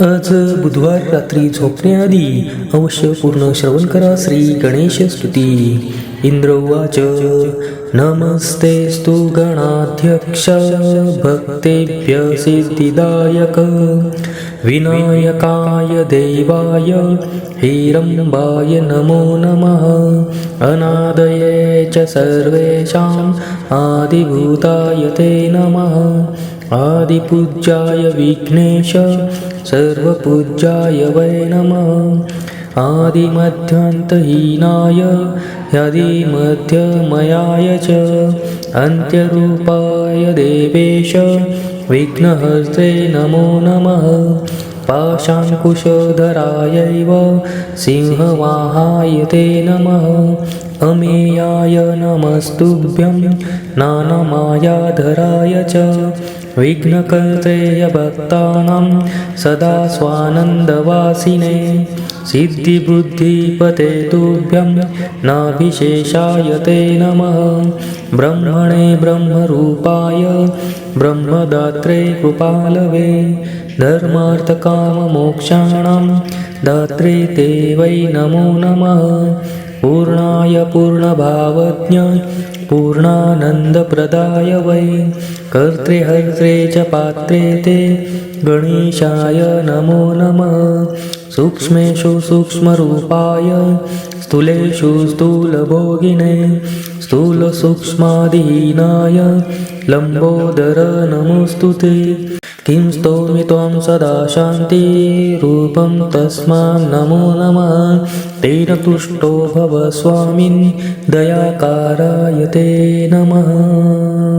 आज बुधवार रात्री झोपण्याआधी अवश्य पूर्ण श्रवण करा श्री गणेश स्तुती. इंद्र उवाच नमस्तेस्तु गणाध्यक्ष भक्तेभ्य सिद्धिदायक विनायकाय देवाय हिरंबाय नमो नमः अनादये च सर्वेषां आदिभूताय ते नमः आदिपूज्याय विघ्नेश सर्वपूज्याय वै नमः आदिमध्यान्तहीनाय ह्यादिमध्यमयाय च अन्त्यरूपाय देवेश विघ्नहर्त्रे नमो नमः पाशाङ्कुशधरायैव सिंहवाहाय ते नमः अमेयाय नमस्तुभ्यं नानमायाधराय च विघ्नकर्त्रे भक्तानां सदा स्वानन्दवासिने सिद्धिबुद्धिपते तुभ्यं नाभिशेषाय ते नमः ब्रह्मणे ब्रह्मरूपाय ब्रह्मदात्रे कृपालवे धर्मार्थकाममोक्षाणां दात्रे ते वै नमो नमः पूर्णाय पूर्णभावज्ञ पूर्णानन्दप्रदाय वै कर्त्रे हर्त्रे च पात्रे ते गणेशाय नमो नमः सूक्ष्मेषु सूक्ष्मरूपाय स्थूलेषु स्थूलभोगिने स्थूलसूक्ष्मादिहीनाय लम्बोदर नमोऽस्तु ते किं स्तौमि त्वां सदा शान्तिरूपं तस्मान् नमो नमः तेन तुष्टो भव स्वामिन् दयाकाराय ते नमः.